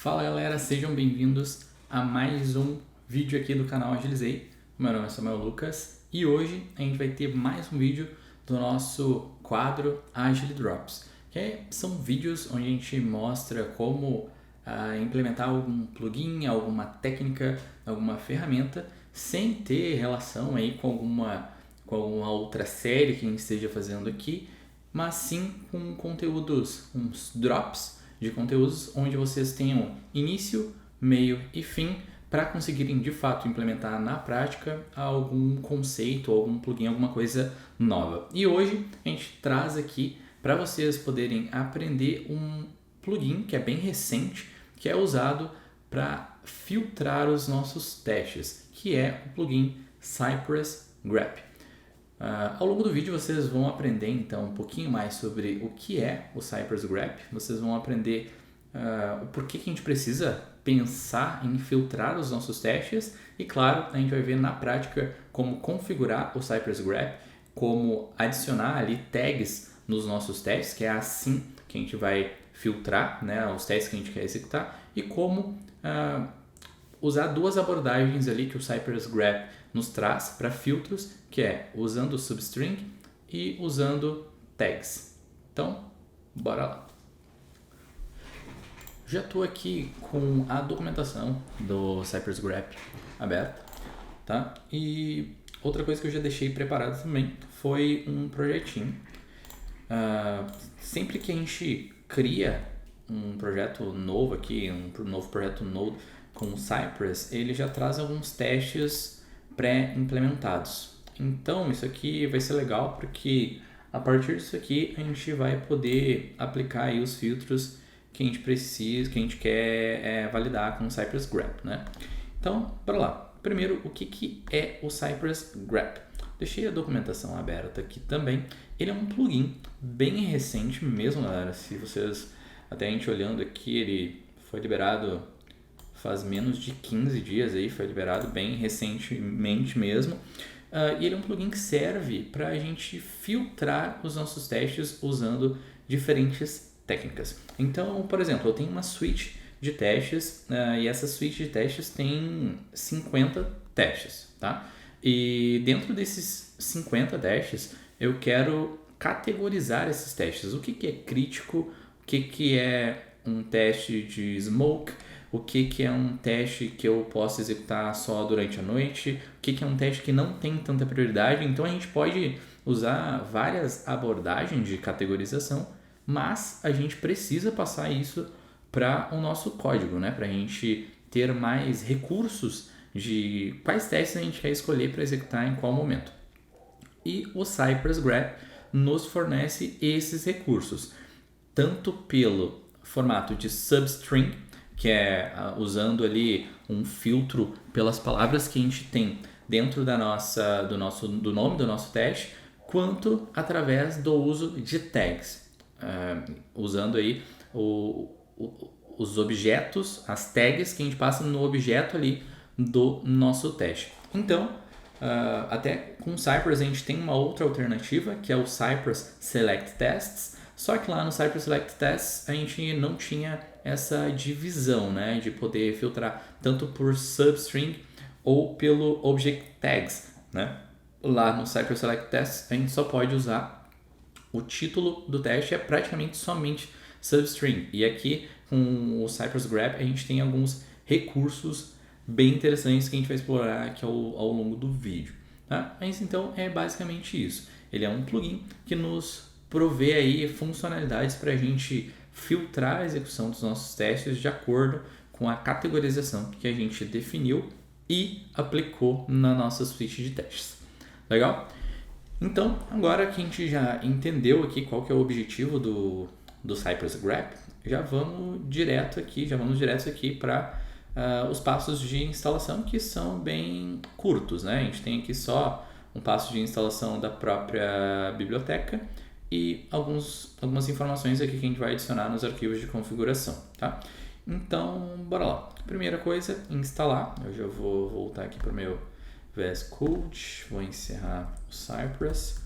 Fala galera, sejam bem-vindos a mais um vídeo aqui do canal Agilizei. Meu nome é Samuel Lucas e hoje a gente vai ter mais um vídeo do nosso quadro Agile Drops, são vídeos onde a gente mostra como implementar algum plugin, alguma técnica, alguma ferramenta sem ter relação aí com alguma outra série que a gente esteja fazendo aqui, mas sim com conteúdos, uns drops de conteúdos onde vocês tenham início, meio e fim para conseguirem de fato implementar na prática algum conceito, algum plugin, alguma coisa nova. E hoje a gente traz aqui para vocês poderem aprender um plugin que é bem recente, que é usado para filtrar os nossos testes, que é o plugin Cypress Grep. Ao longo do vídeo vocês vão aprender então um pouquinho mais sobre o que é o Cypress Grep, vocês vão aprender o porquê que a gente precisa pensar em filtrar os nossos testes e claro, a gente vai ver na prática como configurar o Cypress Grep, como adicionar ali tags nos nossos testes, que é assim que a gente vai filtrar, né, os testes que a gente quer executar e como usar duas abordagens ali que o Cypress Grep nos traz para filtros, que é usando o substring e usando tags. Então, bora lá. Já estou aqui com a documentação do Cypress Grep aberta, tá? E outra coisa que eu já deixei preparado também foi um projetinho. Sempre que a gente cria um projeto novo aqui, um novo projeto Node com o Cypress, ele já traz alguns testes pré-implementados. Então isso aqui vai ser legal porque a partir disso aqui a gente vai poder aplicar aí os filtros que a gente precisa, que a gente quer validar com o Cypress Grep, né? Então, bora lá. Primeiro, o que é o Cypress Grep? Deixei a documentação aberta aqui também. Ele é um plugin bem recente mesmo, galera. Se vocês, até a gente olhando aqui, ele foi liberado faz menos de 15 dias aí, foi liberado bem recentemente mesmo. E ele é um plugin que serve para a gente filtrar os nossos testes usando diferentes técnicas. Então, por exemplo, eu tenho uma suite de testes e essa suite de testes tem 50 testes, tá? E dentro desses 50 testes, eu quero categorizar esses testes. O que é crítico, o que é um teste de smoke, o que é um teste que eu posso executar só durante a noite, o que é um teste que não tem tanta prioridade. Então a gente pode usar várias abordagens de categorização, mas a gente precisa passar isso para o nosso código, né? Para a gente ter mais recursos de quais testes a gente quer escolher para executar em qual momento. E o Cypress Grep nos fornece esses recursos, tanto pelo formato de substring, que é usando ali um filtro pelas palavras que a gente tem dentro do nome do nosso teste, quanto através do uso de tags, usando aí os objetos, as tags que a gente passa no objeto ali do nosso teste. Então, até com o Cypress a gente tem uma outra alternativa, que é o Cypress Select Tests, só que lá no Cypress Select Tests a gente não tinha essa divisão, né, de poder filtrar tanto por substring ou pelo object tags, né? Lá no Cypress Select Tests a gente só pode usar o título do teste, é praticamente somente substring. E aqui com o Cypress Grep a gente tem alguns recursos bem interessantes que a gente vai explorar aqui ao longo do vídeo, tá? Mas então é basicamente isso. Ele é um plugin que nos provê aí funcionalidades para a gente filtrar a execução dos nossos testes de acordo com a categorização que a gente definiu e aplicou na nossa suite de testes. Legal? Então, agora que a gente já entendeu aqui qual que é o objetivo do Cypress Grep, já vamos direto aqui para os passos de instalação, que são bem curtos, né? A gente tem aqui só um passo de instalação da própria biblioteca e algumas informações aqui que a gente vai adicionar nos arquivos de configuração, tá? Então, bora lá. Primeira coisa, instalar. Eu já vou voltar aqui para o meu VS Code, vou encerrar o Cypress.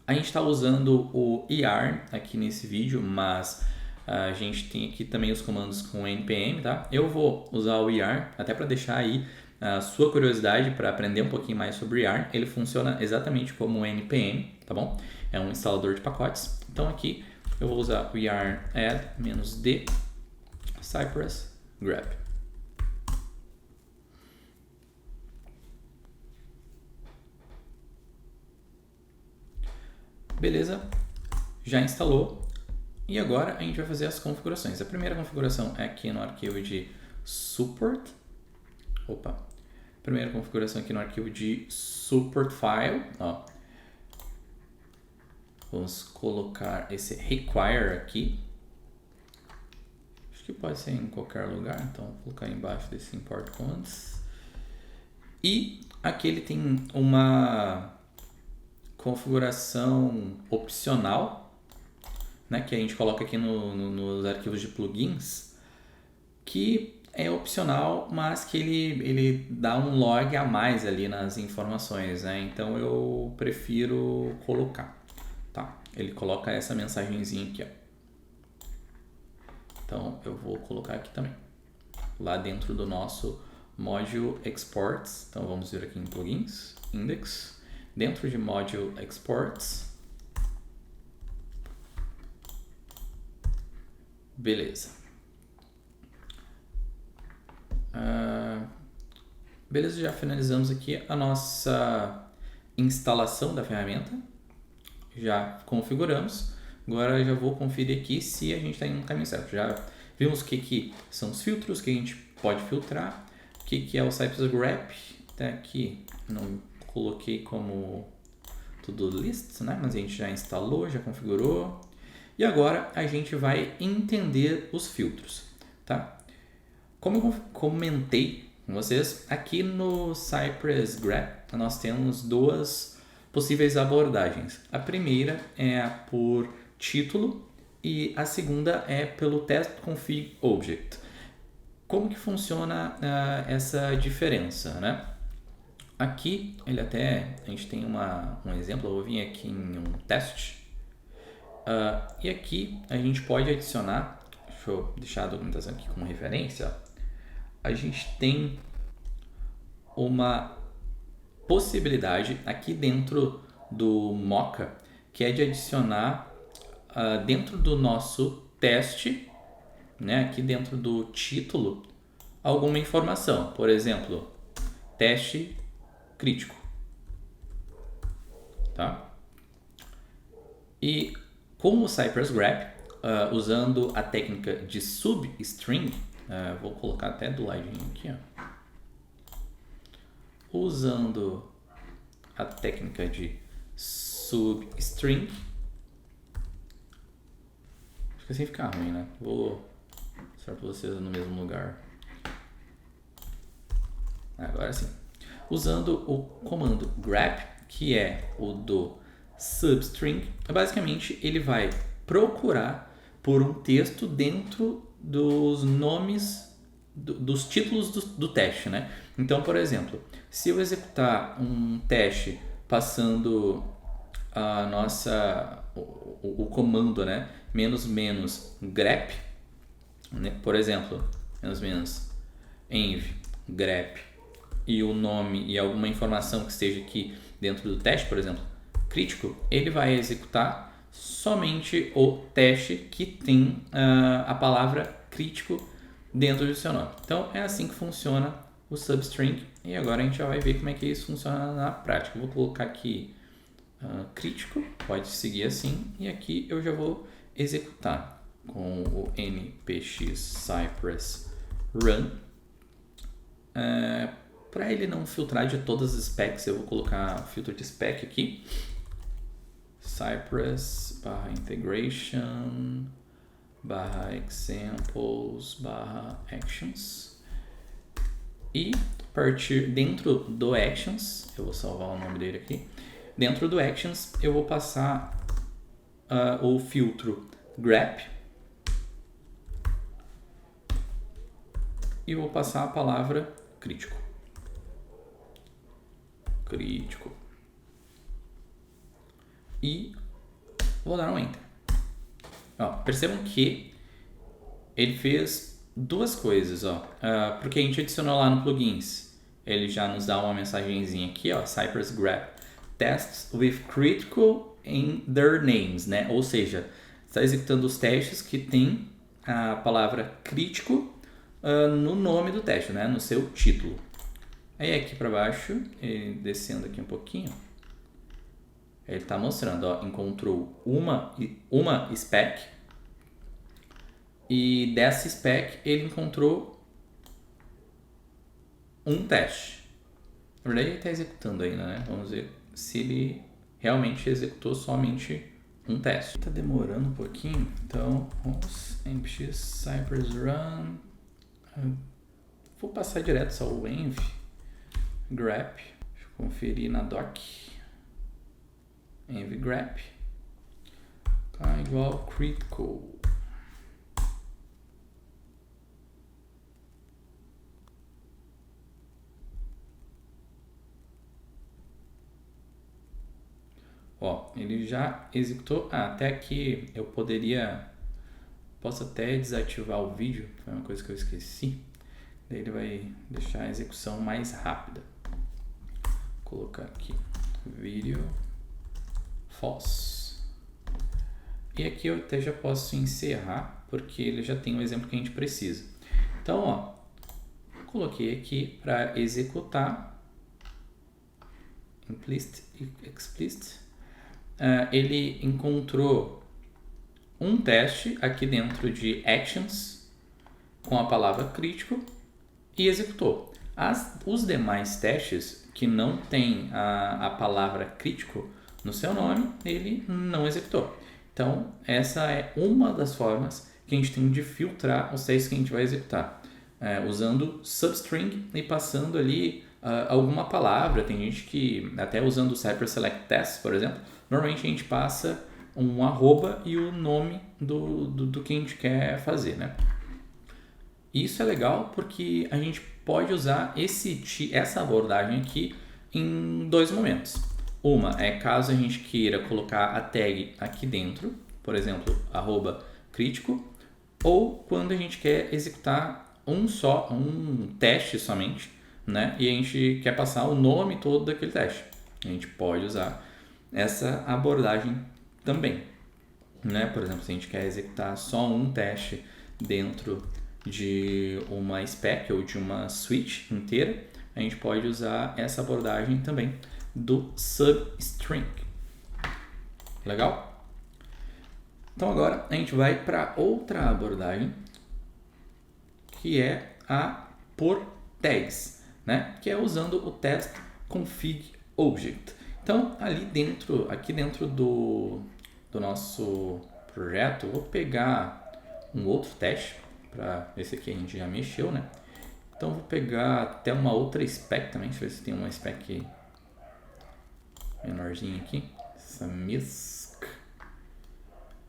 A gente está usando o Yarn aqui nesse vídeo, mas A gente tem aqui também os comandos com npm, tá? Eu vou usar o YARN, até para deixar aí a sua curiosidade para aprender um pouquinho mais sobre YARN. Ele funciona exatamente como o npm, tá bom? É um instalador de pacotes. Então aqui eu vou usar o yarn add-d Cypress grep. Beleza, já instalou. E agora a gente vai fazer as configurações. A primeira configuração é aqui no arquivo de support. Primeira configuração aqui no arquivo de support file. Ó. Vamos colocar esse require aqui. Acho que pode ser em qualquer lugar, então vou colocar embaixo desse import commands. E aqui ele tem uma configuração opcional, né, que a gente coloca aqui nos arquivos de plugins, que é opcional, mas que ele dá um log a mais ali nas informações, né? Então eu prefiro colocar, tá? Ele coloca essa mensagenzinha aqui, ó. Então eu vou colocar aqui também, lá dentro do nosso module exports. Então vamos vir aqui em plugins, index, dentro de module exports. Beleza. Beleza, já finalizamos aqui a nossa instalação da ferramenta. Já configuramos. Agora eu já vou conferir aqui se a gente está indo no caminho certo. Já vimos o que são os filtros, que a gente pode filtrar, o que é o Cypress grep. Até aqui não coloquei como to-do list, né? Mas a gente já instalou, já configurou. E agora a gente vai entender os filtros, tá? Como eu comentei com vocês, aqui no Cypress grep nós temos duas possíveis abordagens. A primeira é por título e a segunda é pelo test config object. Como que funciona essa diferença, né? Aqui a gente tem um exemplo, eu vou vir aqui em um teste. E aqui a gente pode adicionar, deixa eu deixar a documentação aqui como referência, a gente tem uma possibilidade aqui dentro do Mocha, que é de adicionar dentro do nosso teste, né, aqui dentro do título, alguma informação. Por exemplo, teste crítico. Tá? E com o Cypress grep, usando a técnica de substring, vou colocar até do ladinho aqui, ó. Usando a técnica de substring, acho que assim fica ruim, né? Vou mostrar para vocês no mesmo lugar. Agora sim. Usando o comando grep, que é o do substring, basicamente ele vai procurar por um texto dentro dos nomes dos títulos do teste, né? Então, por exemplo, se eu executar um teste passando o comando, né, menos grep, né? Por exemplo, menos env grep e o nome e alguma informação que esteja aqui dentro do teste, por exemplo, crítico, ele vai executar somente o teste que tem a palavra crítico dentro do seu nome. Então é assim que funciona o substring, e agora a gente já vai ver como é que isso funciona na prática. Eu vou colocar aqui crítico, pode seguir assim, e aqui eu já vou executar com o npx cypress run. Para ele não filtrar de todas as specs, eu vou colocar filtro de spec aqui. Cypress /integration /examples /actions. E partir dentro do actions, eu vou salvar o nome dele aqui. Dentro do actions eu vou passar o filtro grep e vou passar a palavra crítico. E vou dar um enter. Ó, percebam que ele fez duas coisas, ó. Porque a gente adicionou lá no plugins. Ele já nos dá uma mensagenzinha aqui, ó. Cypress grep tests with critical in their names, né? Ou seja, está executando os testes que tem a palavra crítico no nome do teste, né? No seu título. Aí aqui para baixo, descendo aqui um pouquinho, ele está mostrando, ó, encontrou uma spec e dessa spec ele encontrou um teste. Na verdade ele está executando ainda, né? Vamos ver se ele realmente executou somente um teste. Está demorando um pouquinho, então vamos npx cypress run. Vou passar direto só o env grep. Deixa eu conferir na doc. Env grep tá igual critical. Ó, ele já executou. Até aqui eu posso até desativar o vídeo, foi uma coisa que eu esqueci. Daí ele vai deixar a execução mais rápida. Vou colocar aqui vídeo false. E aqui eu até já posso encerrar, porque ele já tem o exemplo que a gente precisa. Então, ó, coloquei aqui para executar explicit. Ele encontrou um teste aqui dentro de actions com a palavra crítico e executou. Os demais testes que não tem a palavra crítico no seu nome, ele não executou. Então, essa é uma das formas que a gente tem de filtrar os testes que a gente vai executar. Usando substring e passando ali alguma palavra. Tem gente que, até usando o Cypress Select Test, por exemplo, normalmente a gente passa um arroba e o nome do que a gente quer fazer, né? Isso é legal porque a gente pode usar essa abordagem aqui em dois momentos. Uma é caso a gente queira colocar a tag aqui dentro, por exemplo, @crítico, ou quando a gente quer executar um teste somente, né? E a gente quer passar o nome todo daquele teste. A gente pode usar essa abordagem também, né? Por exemplo, se a gente quer executar só um teste dentro de uma spec ou de uma switch inteira, a gente pode usar essa abordagem também do substring. Legal? Então agora a gente vai para outra abordagem, que é a por tags, né? Que é usando o test config object. Então aqui dentro do nosso projeto, eu vou pegar um outro teste, para esse aqui a gente já mexeu, né? Então vou pegar até uma outra spec também, deixa eu ver se tem uma spec menorzinha aqui, essa misc.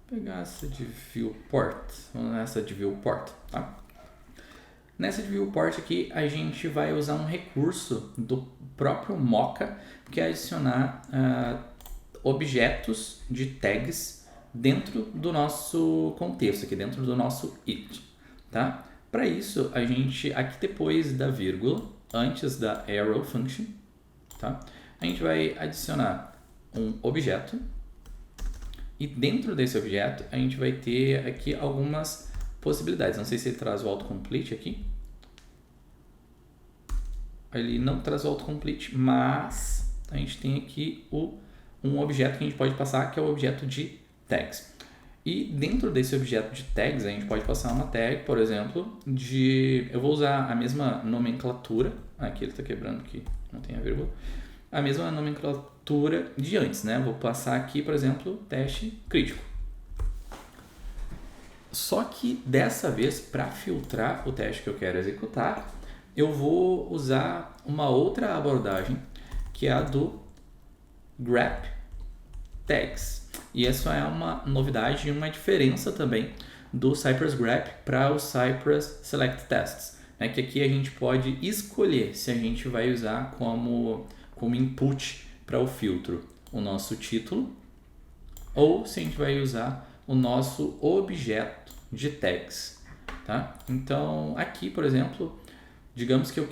Vou pegar essa de viewport, vamos nessa de viewport, tá? Nessa de viewport aqui a gente vai usar um recurso do próprio Mocha, que é adicionar objetos de tags dentro do nosso contexto, aqui dentro do nosso it, tá? Para isso, a gente, aqui depois da vírgula, antes da arrow function, tá? A gente vai adicionar um objeto e dentro desse objeto a gente vai ter aqui algumas possibilidades. Não sei se ele traz o autocomplete aqui. Ele não traz o autocomplete, mas a gente tem aqui um objeto que a gente pode passar, que é o objeto de tags. E dentro desse objeto de tags, a gente pode passar uma tag, por exemplo, eu vou usar a mesma nomenclatura. Aqui ele está quebrando, que não tem a vírgula. A mesma nomenclatura de antes, né? Vou passar aqui, por exemplo, teste crítico. Só que dessa vez, para filtrar o teste que eu quero executar, eu vou usar uma outra abordagem, que é a do grep tags. E essa é uma novidade e uma diferença também do Cypress grep para o Cypress select tests, né? Que aqui a gente pode escolher se a gente vai usar como input para o filtro o nosso título ou se a gente vai usar o nosso objeto de tags. tá? Então, aqui, por exemplo, digamos que eu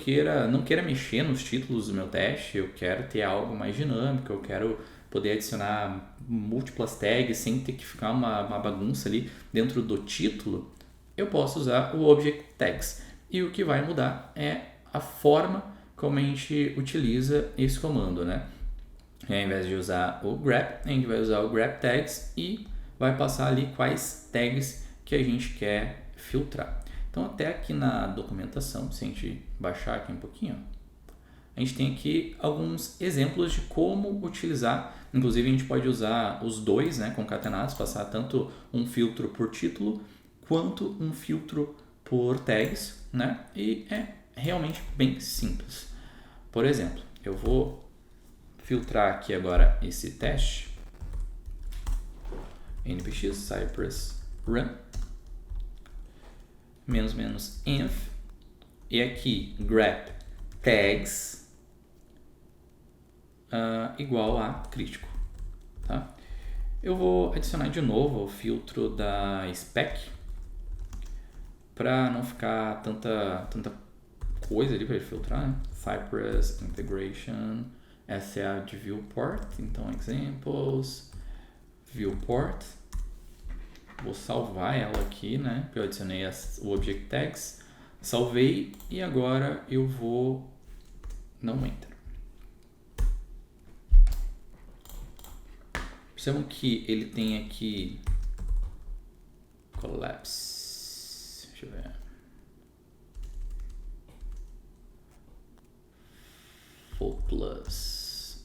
não queira mexer nos títulos do meu teste, eu quero ter algo mais dinâmico, eu quero poder adicionar múltiplas tags sem ter que ficar uma bagunça ali dentro do título, eu posso usar o Object Tags. E o que vai mudar é a forma como a gente utiliza esse comando, né? Ao invés de usar o grep, a gente vai usar o grep tags e vai passar ali quais tags que a gente quer filtrar. Então, até aqui na documentação, se a gente baixar aqui um pouquinho, a gente tem aqui alguns exemplos de como utilizar. Inclusive, a gente pode usar os dois, né, concatenados, passar tanto um filtro por título quanto um filtro por tags, né? E é realmente bem simples. Por exemplo, eu vou filtrar aqui agora esse teste, npx cypress run -env, e aqui grep tags igual a crítico, tá? Eu vou adicionar de novo o filtro da spec para não ficar tanta coisa ali para ele filtrar, né? Cypress integration SA de viewport, então examples viewport, vou salvar ela aqui, né? Porque eu adicionei o object tags, salvei e agora eu vou dar um enter. Percebam que ele tem aqui collapse, deixa eu ver, full plus,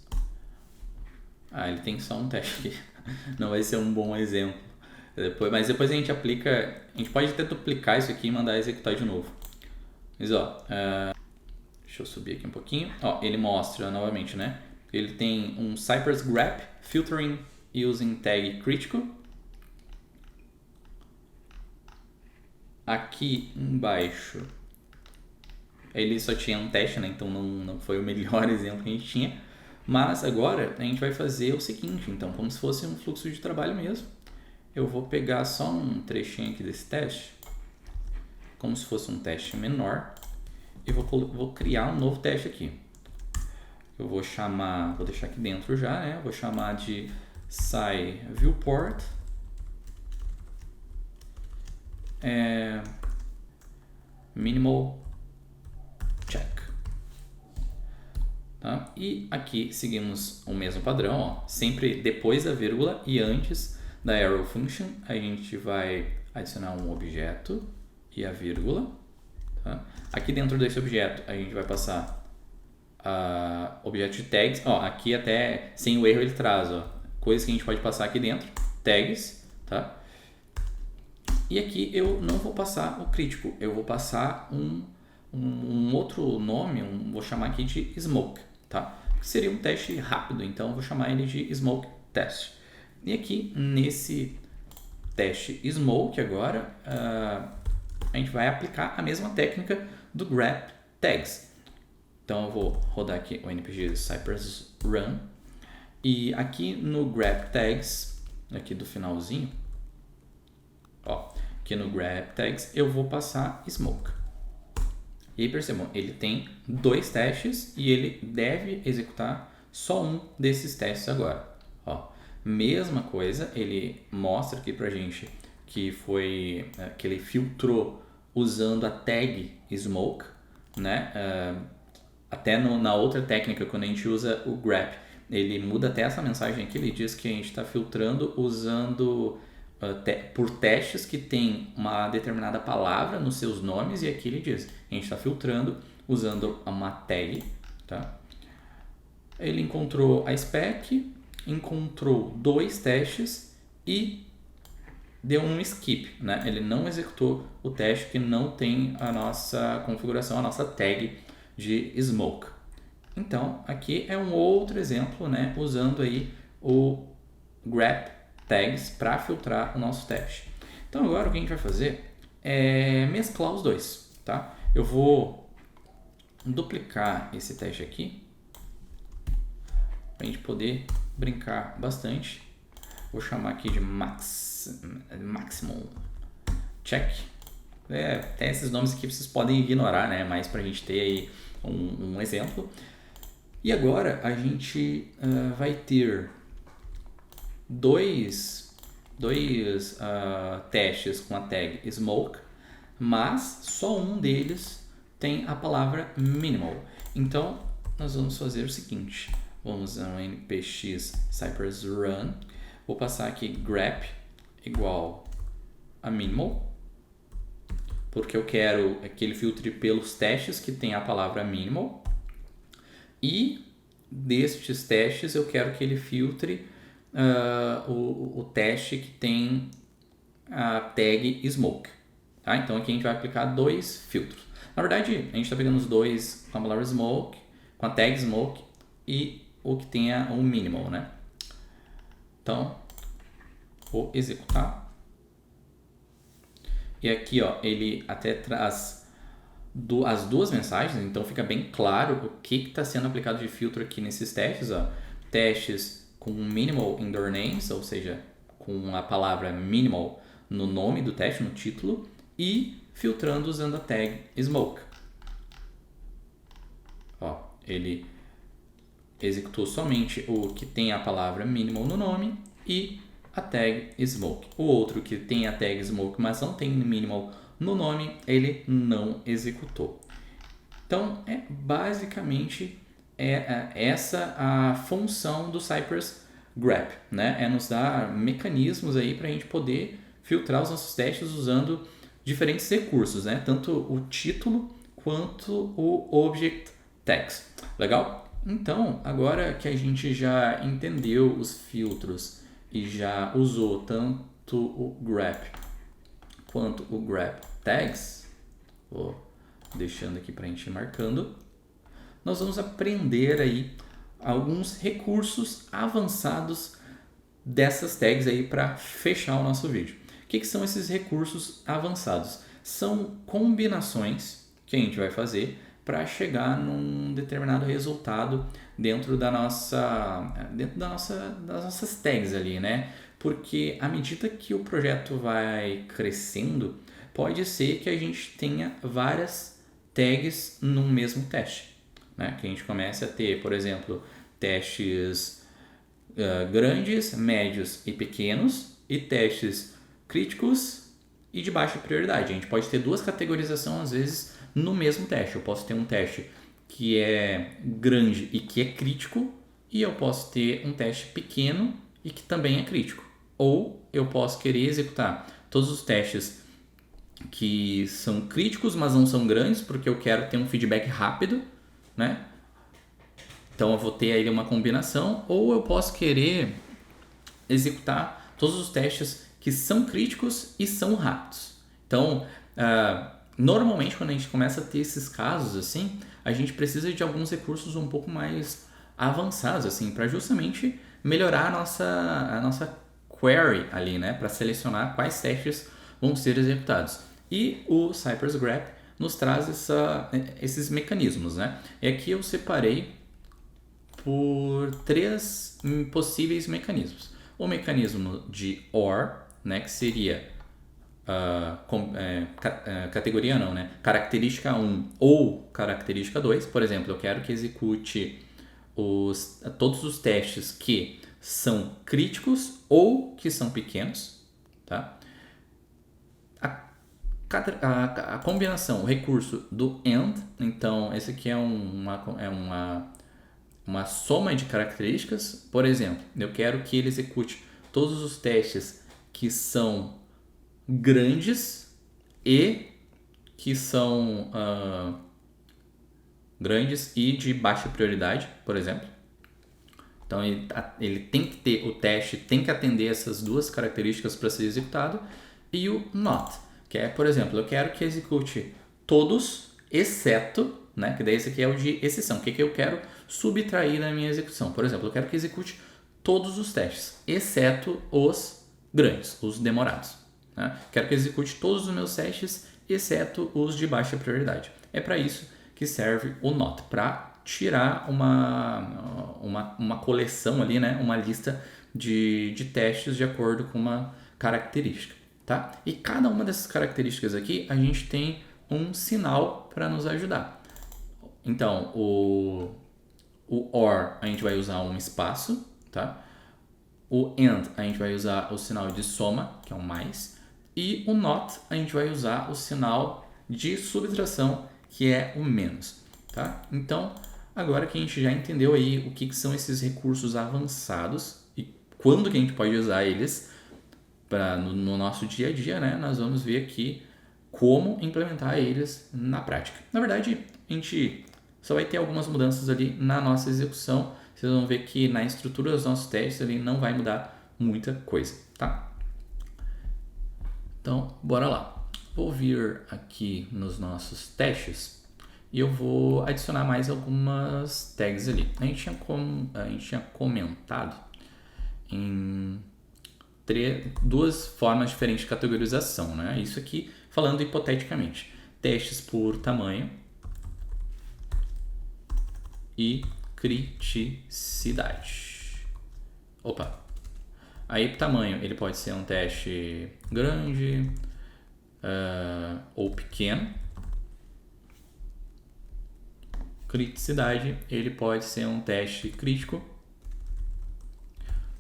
ele tem só um teste aqui, não vai ser um bom exemplo. Mas depois a gente aplica, a gente pode até duplicar isso aqui e mandar executar de novo. Mas deixa eu subir aqui um pouquinho, ele mostra novamente, né? Ele tem um Cypress grep filtering using tag critical. Aqui embaixo ele só tinha um teste, né? Então não foi o melhor exemplo que a gente tinha. Mas agora a gente vai fazer o seguinte, então, como se fosse um fluxo de trabalho mesmo. Eu vou pegar só um trechinho aqui desse teste, como se fosse um teste menor, e vou criar um novo teste aqui. Eu vou deixar aqui dentro já, né? Vou chamar de viewport minimal check. Tá? E aqui seguimos o mesmo padrão, sempre depois da vírgula e antes da arrow function, a gente vai adicionar um objeto e a vírgula. Tá? Aqui dentro desse objeto a gente vai passar objeto de tags. Aqui até sem o erro ele traz coisas que a gente pode passar aqui dentro, tags. Tá? E aqui eu não vou passar o crítico, eu vou passar um outro nome, vou chamar aqui de smoke, tá? Que seria um teste rápido, então eu vou chamar ele de smoke test. E aqui nesse teste smoke agora, a gente vai aplicar a mesma técnica do grep tags. Então eu vou rodar aqui o npg cypress run, e aqui no grep tags, aqui do finalzinho, aqui no grep tags eu vou passar smoke. E aí percebam, ele tem 2 testes e ele deve executar só um desses testes agora. Mesma coisa, ele mostra aqui pra gente que ele filtrou usando a tag smoke, né? Até na outra técnica, quando a gente usa o grep, ele muda até essa mensagem aqui, ele diz que a gente está filtrando usando por testes que tem uma determinada palavra nos seus nomes, e aqui ele diz, a gente está filtrando usando uma tag, tá? Ele encontrou a spec, encontrou 2 testes e deu um skip, né? Ele não executou o teste que não tem a nossa configuração, a nossa tag de smoke. Então, aqui é um outro exemplo, né? Usando aí o grep tags para filtrar o nosso teste. Então, agora o que a gente vai fazer é mesclar os dois, tá? Eu vou duplicar esse teste aqui para a gente poder brincar bastante. Vou chamar aqui de maximum check. Tem esses nomes aqui vocês podem ignorar, né? Mas para a gente ter aí um exemplo. E agora a gente vai ter dois testes com a tag smoke, mas só um deles tem a palavra minimal. Então nós vamos fazer o seguinte, vamos usar um npx cypress run, vou passar aqui grep igual a minimal, porque eu quero que ele filtre pelos testes que tem a palavra minimal, e destes testes eu quero que ele filtre o teste que tem a tag smoke. Tá? Então aqui a gente vai aplicar dois filtros. Na verdade, a gente está pegando os dois com a palavra smoke, com a tag smoke e o que tenha o minimal, né? Então, vou executar. E aqui, ó, ele até traz as duas mensagens, então fica bem claro o que está sendo aplicado de filtro aqui nesses testes. Ó. Testes com minimal in their names, ou seja, com a palavra minimal no nome do teste, no título, e filtrando usando a tag smoke. Ó, ele executou somente o que tem a palavra minimal no nome e a tag smoke. O outro que tem a tag smoke, mas não tem minimal no nome, ele não executou. Então, basicamente essa a função do Cypress grep, né? É nos dar mecanismos aí para a gente poder filtrar os nossos testes usando diferentes recursos, né? Tanto o título quanto o object tags. Legal? Então, agora que a gente já entendeu os filtros e já usou tanto o grep quanto o grep tags, vou deixando aqui para a gente ir marcando, nós vamos aprender aí alguns recursos avançados dessas tags aí para fechar o nosso vídeo. O que são esses recursos avançados? São combinações que a gente vai fazer para chegar num determinado resultado dentro das nossas tags ali, né? Porque à medida que o projeto vai crescendo, pode ser que a gente tenha várias tags num mesmo teste, né? Que a gente comece a ter, por exemplo, testes grandes, médios e pequenos, e testes críticos e de baixa prioridade. A gente pode ter duas categorizações às vezes no mesmo teste. Eu posso ter um teste que é grande e que é crítico, e eu posso ter um teste pequeno e que também é crítico. Ou eu posso querer executar todos os testes que são críticos, mas não são grandes, porque eu quero ter um feedback rápido, né? Então eu vou ter aí uma combinação. Ou eu posso querer executar todos os testes que são críticos e são rápidos. Então, normalmente quando a gente começa a ter esses casos assim, a gente precisa de alguns recursos um pouco mais avançados assim, para justamente melhorar a nossa query ali, né, para selecionar quais testes vão ser executados. E o Cypress grep nos traz esses mecanismos, né? E aqui eu separei por 3 possíveis mecanismos. O mecanismo de OR, né, que seria categoria não, né? Característica 1 ou característica 2. Por exemplo, eu quero que execute todos os testes que são críticos ou que são pequenos, tá? A combinação, o recurso do AND, então esse aqui é uma soma de características. Por exemplo, eu quero que ele execute todos os testes que são grandes e que são grandes e de baixa prioridade, por exemplo. Então ele tem que ter, o teste tem que atender essas duas características para ser executado. E o not, que é, por exemplo, eu quero que execute todos, exceto, né, que daí esse aqui é o de exceção, o que eu quero subtrair na minha execução. Por exemplo, eu quero que execute todos os testes, exceto os grandes, os demorados. Né? Quero que execute todos os meus testes, exceto os de baixa prioridade. É para isso que serve o not, para tirar uma coleção ali, né? Uma lista de testes de acordo com uma característica. tá? E cada uma dessas características aqui, a gente tem um sinal para nos ajudar. Então, o OR a gente vai usar um espaço, tá? O AND a gente vai usar o sinal de soma, que é um mais. E o NOT a gente vai usar o sinal de subtração, que é o menos, tá? Então, agora que a gente já entendeu aí o que são esses recursos avançados e quando que a gente pode usar eles no nosso dia a dia, né? Nós vamos ver aqui como implementar eles na prática. Na verdade, a gente só vai ter algumas mudanças ali na nossa execução. Vocês vão ver que na estrutura dos nossos testes ali não vai mudar muita coisa, tá? Então, bora lá. Vou vir aqui nos nossos testes e eu vou adicionar mais algumas tags ali. A gente tinha comentado em duas formas diferentes de categorização, né? Isso aqui falando hipoteticamente. Testes por tamanho e criticidade. Opa! Aí, tamanho, ele pode ser um teste grande ou pequeno. Criticidade, ele pode ser um teste crítico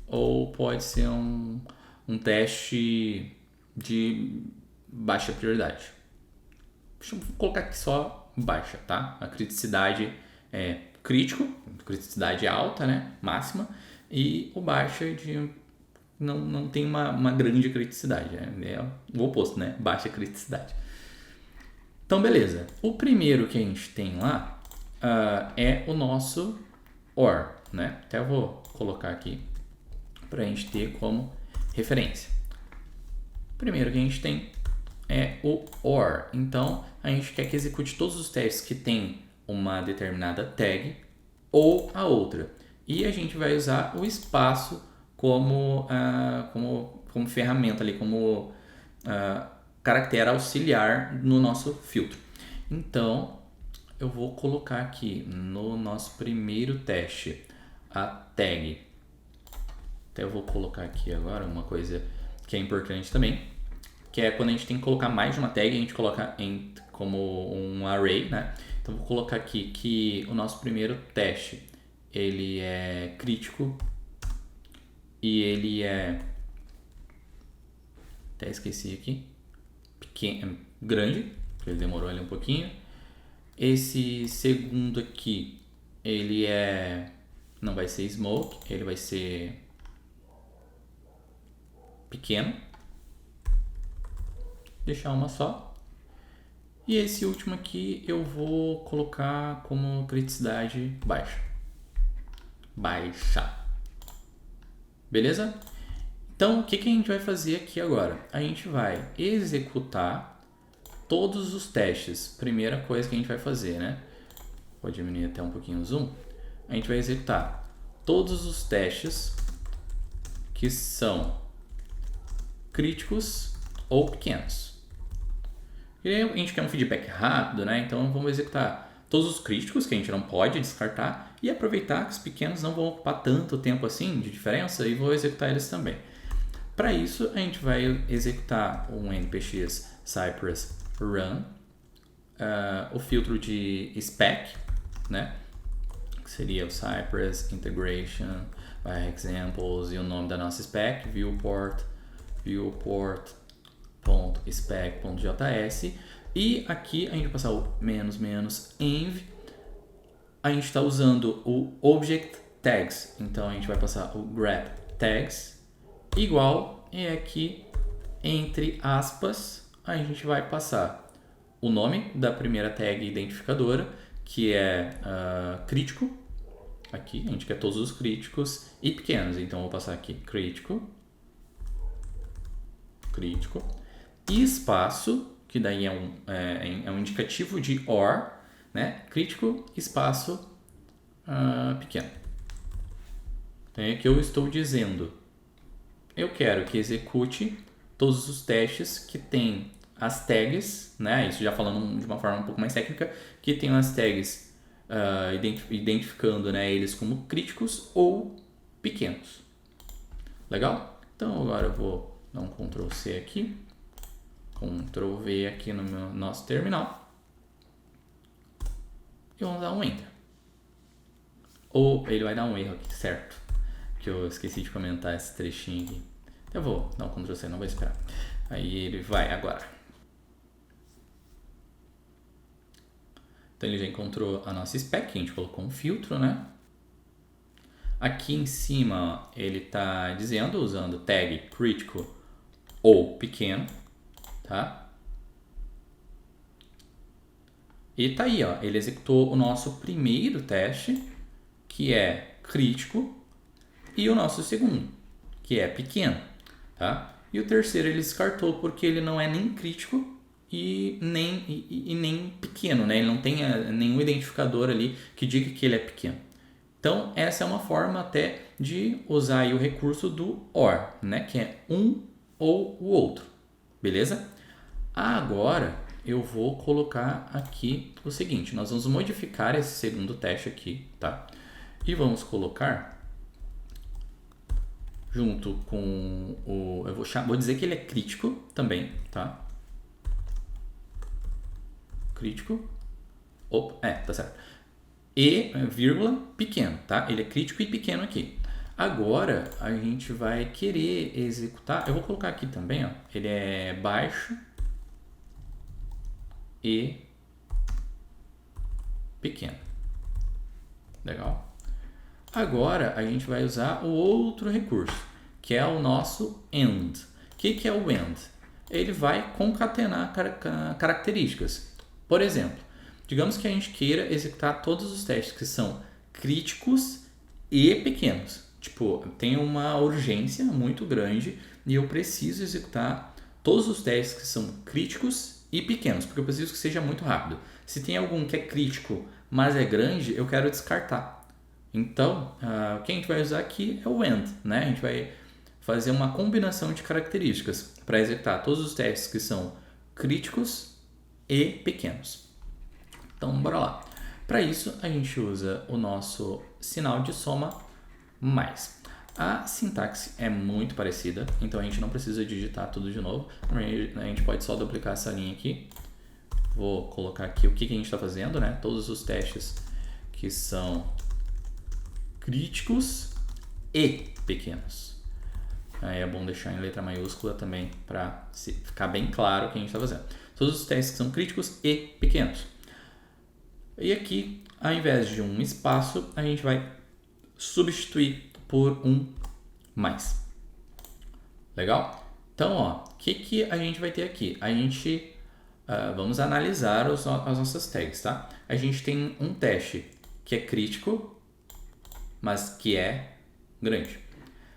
ou pode ser um teste de baixa prioridade. Deixa eu colocar aqui só baixa, tá? A criticidade é crítico, criticidade alta, né? Máxima, e o baixa não tem uma grande criticidade, é o oposto, né? Baixa criticidade. Então, beleza. O primeiro que a gente tem lá é o nosso OR, né? Até eu vou colocar aqui para a gente ter como referência. O primeiro que a gente tem é o OR. Então, a gente quer que execute todos os testes que tem uma determinada tag ou a outra. E a gente vai usar o espaço como ferramenta ali, como caractere auxiliar no nosso filtro. Então, eu vou colocar aqui no nosso primeiro teste a tag. Até eu vou colocar aqui agora uma coisa que é importante também, que é quando a gente tem que colocar mais de uma tag, a gente coloca como um array, né? Então, vou colocar aqui que o nosso primeiro teste, ele é crítico e ele é... Até esqueci aqui. Grande, porque ele demorou ali um pouquinho. Esse segundo aqui, ele não vai ser smoke, ele vai ser pequeno. Deixar uma só. E esse último aqui eu vou colocar como criticidade baixa. Beleza? Então, o que a gente vai fazer aqui agora? A gente vai executar todos os testes. Primeira coisa que a gente vai fazer, né? Vou diminuir até um pouquinho o zoom. A gente vai executar todos os testes que são críticos ou pequenos. E a gente quer um feedback rápido, né? Então, vamos executar todos os críticos que a gente não pode descartar e aproveitar que os pequenos não vão ocupar tanto tempo assim de diferença e vou executar eles também. Para isso, a gente vai executar um npx Cypress run, o filtro de spec, né? Que seria o Cypress integration by examples e o nome da nossa spec, viewport.spec.js. E aqui a gente vai passar o "-env". A gente está usando o object tags, então a gente vai passar o grep tags igual, e aqui entre aspas a gente vai passar o nome da primeira tag identificadora, que é crítico. Aqui a gente quer todos os críticos e pequenos, então eu vou passar aqui crítico, e espaço, que daí é um indicativo de OR, né? Crítico, espaço, pequeno. Então é que eu estou dizendo, eu quero que execute todos os testes que tem as tags, né? Isso já falando de uma forma um pouco mais técnica, que tem as tags identificando, né, eles como críticos ou pequenos. Legal? Então agora eu vou dar um Ctrl+C aqui Ctrl V aqui no nosso terminal. E vamos dar um Enter. Ou ele vai dar um erro aqui, certo? Que eu esqueci de comentar esse trechinho aqui. Eu vou dar um Ctrl C, não vou esperar. Aí ele vai agora. Então ele já encontrou a nossa spec, a gente colocou um filtro, né? Aqui em cima ó, ele está dizendo, usando tag crítico ou pequeno, tá? E tá aí, ó, ele executou o nosso primeiro teste, que é crítico, e o nosso segundo, que é pequeno, tá? E o terceiro ele descartou porque ele não é nem crítico e nem pequeno, né? Ele não tem nenhum identificador ali que diga que ele é pequeno. Então, essa é uma forma até de usar aí o recurso do OR, né? Que é um ou o outro, beleza? Agora, eu vou colocar aqui o seguinte, nós vamos modificar esse segundo teste aqui, tá? E vamos colocar junto com o... Eu vou dizer que ele é crítico também, tá? Crítico. Opa, tá certo. E, vírgula, pequeno, tá? Ele é crítico e pequeno aqui. Agora, a gente vai querer executar... Eu vou colocar aqui também, ó. Ele é baixo e pequeno. Legal? Agora, a gente vai usar o outro recurso, que é o nosso AND. O que é o AND? Ele vai concatenar características. Por exemplo, digamos que a gente queira executar todos os testes que são críticos e pequenos. Tipo, tem uma urgência muito grande e eu preciso executar todos os testes que são críticos e pequenos, porque eu preciso que seja muito rápido. Se tem algum que é crítico, mas é grande, eu quero descartar. Então, o que a gente vai usar aqui é o AND, né? A gente vai fazer uma combinação de características para executar todos os testes que são críticos e pequenos. Então, bora lá. Para isso, a gente usa o nosso sinal de soma mais. A sintaxe é muito parecida, então a gente não precisa digitar tudo de novo. A gente pode só duplicar essa linha aqui. Vou colocar aqui o que a gente está fazendo, né? Todos os testes que são críticos e pequenos. Aí é bom deixar em letra maiúscula também para ficar bem claro o que a gente está fazendo. Todos os testes que são críticos e pequenos. E aqui, ao invés de um espaço, a gente vai substituir por um mais. Legal? Então, ó, o que a gente vai ter aqui? A gente vamos analisar as nossas tags, tá? A gente tem um teste que é crítico, mas que é grande.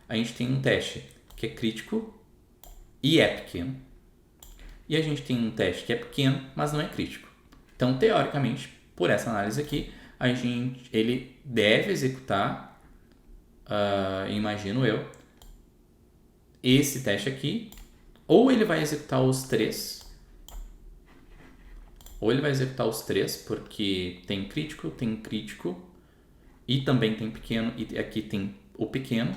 A gente tem um teste que é crítico e é pequeno. E a gente tem um teste que é pequeno, mas não é crítico. Então, teoricamente, por essa análise aqui, ele deve executar, imagino eu, esse teste aqui, ou ele vai executar os três, porque tem crítico e também tem pequeno, e aqui tem o pequeno,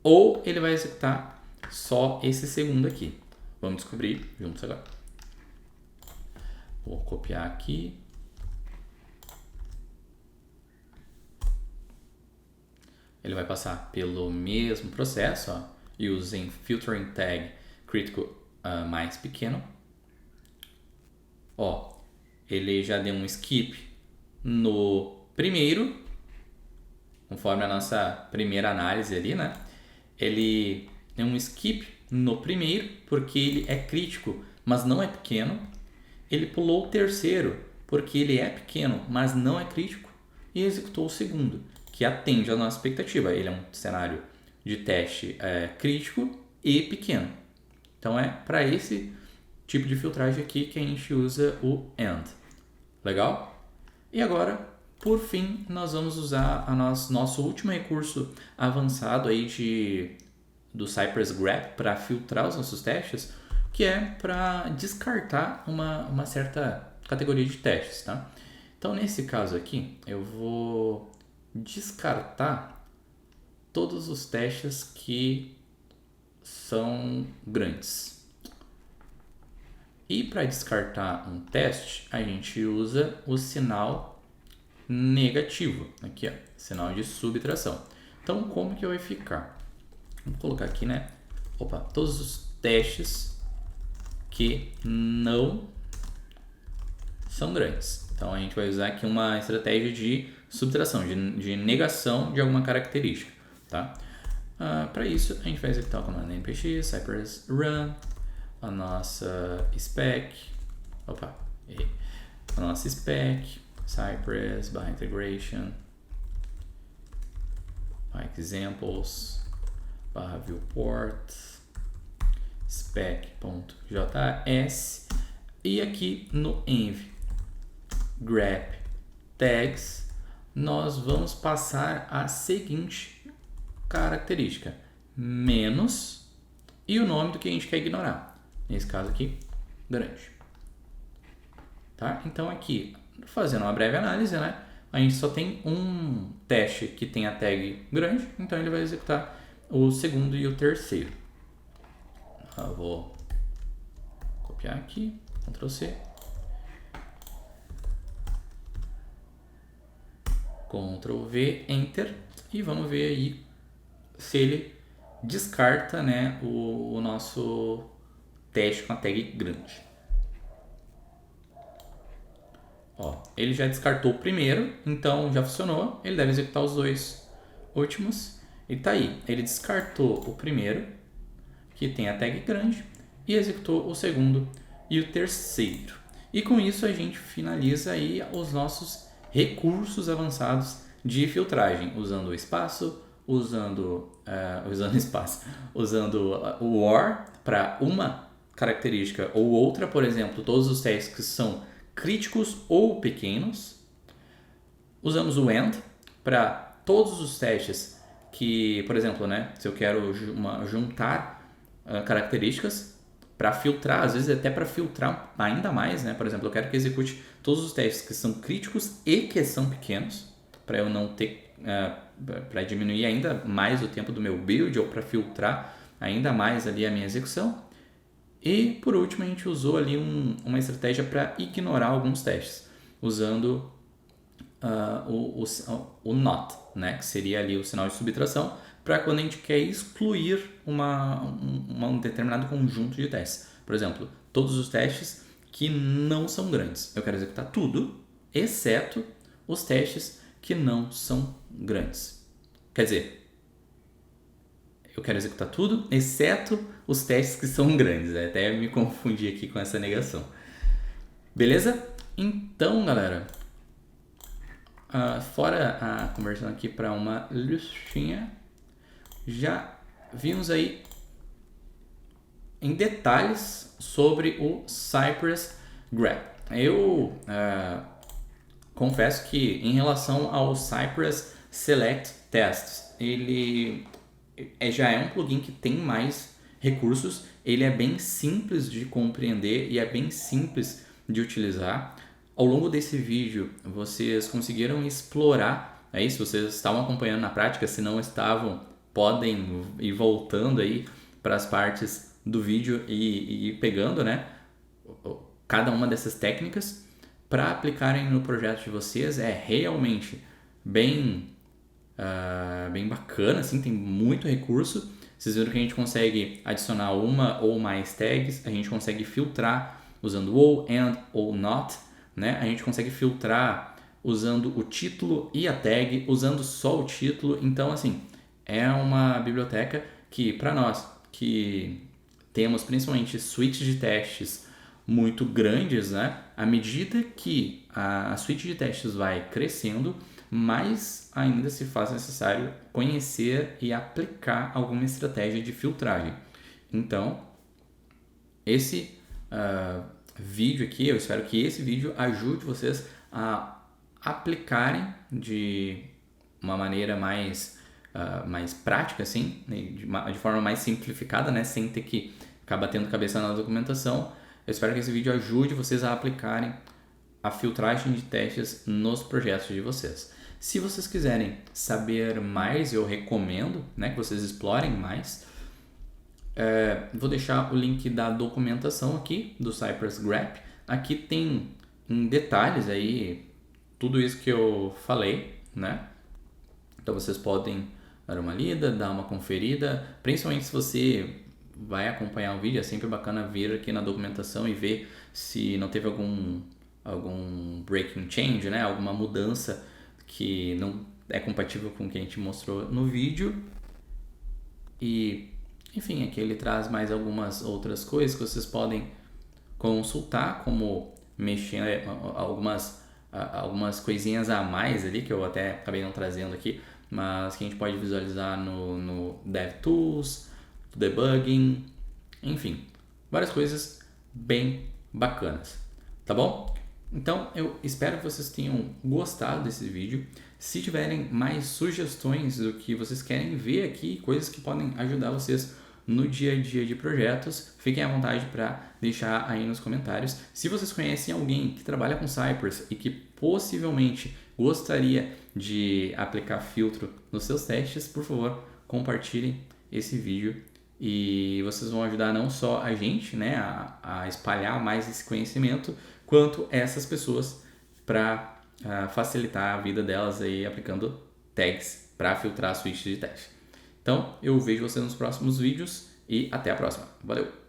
ou ele vai executar só esse segundo aqui. Vamos descobrir juntos agora. Vou copiar aqui. Ele vai passar pelo mesmo processo, ó, using filtering tag crítico mais pequeno. Ó, ele já deu um skip no primeiro, conforme a nossa primeira análise ali, né? Ele deu um skip no primeiro, porque ele é crítico, mas não é pequeno. Ele pulou o terceiro, porque ele é pequeno, mas não é crítico. E executou o segundo, que atende à nossa expectativa. Ele é um cenário de teste crítico e pequeno. Então é para esse tipo de filtragem aqui que a gente usa o AND. Legal? E agora, por fim, nós vamos usar nosso último recurso avançado aí do Cypress Graph para filtrar os nossos testes, que é para descartar uma certa categoria de testes, tá? Então, nesse caso aqui, eu vou descartar todos os testes que são grandes. E para descartar um teste, a gente usa o sinal negativo, aqui ó, sinal de subtração. Então como que vai ficar? Vou colocar aqui, né? Todos os testes que não são grandes. Então a gente vai usar aqui uma estratégia de subtração, de negação de alguma característica, tá? Para isso a gente vai executar o comando npx cypress run a nossa spec, a nossa spec cypress /integration /examples /viewport spec.js e aqui no env grep tags nós vamos passar a seguinte característica, menos e o nome do que a gente quer ignorar. Nesse caso aqui, grande. Tá? Então aqui, fazendo uma breve análise, né? A gente só tem um teste que tem a tag grande, então ele vai executar o segundo e o terceiro. Eu vou copiar aqui, Ctrl C. Ctrl V, Enter. E vamos ver aí se ele descarta, né, o nosso teste com a tag grande. Ele já descartou o primeiro, então já funcionou. Ele deve executar os dois últimos. E tá aí, ele descartou o primeiro, que tem a tag grande, e executou o segundo e o terceiro. E com isso a gente finaliza aí os nossos recursos avançados de filtragem, usando o espaço, usando o OR para uma característica ou outra, por exemplo, todos os testes que são críticos ou pequenos. Usamos o AND para todos os testes que, por exemplo, né, se eu quero juntar características para filtrar, às vezes até para filtrar ainda mais, né? Por exemplo, eu quero que execute todos os testes que são críticos e que são pequenos, para eu não ter, para diminuir ainda mais o tempo do meu build ou para filtrar ainda mais ali a minha execução. E por último a gente usou ali uma estratégia para ignorar alguns testes, usando o not, né? Que seria ali o sinal de subtração, para quando a gente quer excluir um determinado conjunto de testes. Por exemplo, todos os testes que não são grandes. Eu quero executar tudo, exceto os testes que não são grandes. Quer dizer, eu quero executar tudo, exceto os testes que são grandes. Até me confundi aqui com essa negação. Beleza? Então, galera, fora a conversão aqui para uma listinha, já vimos aí em detalhes sobre o Cypress Grep. Eu confesso que em relação ao Cypress Select Tests, ele já é um plugin que tem mais recursos, ele é bem simples de compreender e é bem simples de utilizar. Ao longo desse vídeo, vocês conseguiram explorar, aí se vocês estavam acompanhando na prática, se não estavam, podem ir voltando aí para as partes do vídeo e ir pegando, né, cada uma dessas técnicas para aplicarem no projeto de vocês. É realmente bem bacana, assim, tem muito recurso. Vocês viram que a gente consegue adicionar uma ou mais tags, a gente consegue filtrar usando ou, and ou not, né? A gente consegue filtrar usando o título e a tag, usando só o título. Então, assim, é uma biblioteca que, para nós que temos principalmente suítes de testes muito grandes, né? À medida que a suíte de testes vai crescendo, mais ainda se faz necessário conhecer e aplicar alguma estratégia de filtragem. Então, esse vídeo aqui, eu espero que esse vídeo ajude vocês a aplicarem de uma maneira mais prática, assim, de forma mais simplificada, né, sem ter que ficar batendo cabeça na documentação. Eu espero que esse vídeo ajude vocês a aplicarem a filtragem de testes nos projetos de vocês. Se vocês quiserem saber mais, eu recomendo, né, que vocês explorem mais Vou deixar o link da documentação aqui do Cypress Grep. Aqui tem em detalhes aí tudo isso que eu falei, né? Então vocês podem dar uma lida, dar uma conferida, principalmente se você vai acompanhar o vídeo, é sempre bacana vir aqui na documentação e ver se não teve algum breaking change, né? Alguma mudança que não é compatível com o que a gente mostrou no vídeo. E, enfim, aqui ele traz mais algumas outras coisas que vocês podem consultar, como mexer algumas coisinhas a mais ali, que eu até acabei não trazendo aqui, mas que a gente pode visualizar no DevTools, debugging, enfim, várias coisas bem bacanas, tá bom? Então eu espero que vocês tenham gostado desse vídeo. Se tiverem mais sugestões do que vocês querem ver aqui, coisas que podem ajudar vocês no dia a dia de projetos, fiquem à vontade para deixar aí nos comentários. Se vocês conhecem alguém que trabalha com Cypress e que possivelmente gostaria de aplicar filtro nos seus testes, por favor, compartilhem esse vídeo e vocês vão ajudar não só a gente, né, a espalhar mais esse conhecimento, quanto essas pessoas para facilitar a vida delas aí aplicando tags para filtrar switches de teste. Então, eu vejo vocês nos próximos vídeos e até a próxima. Valeu!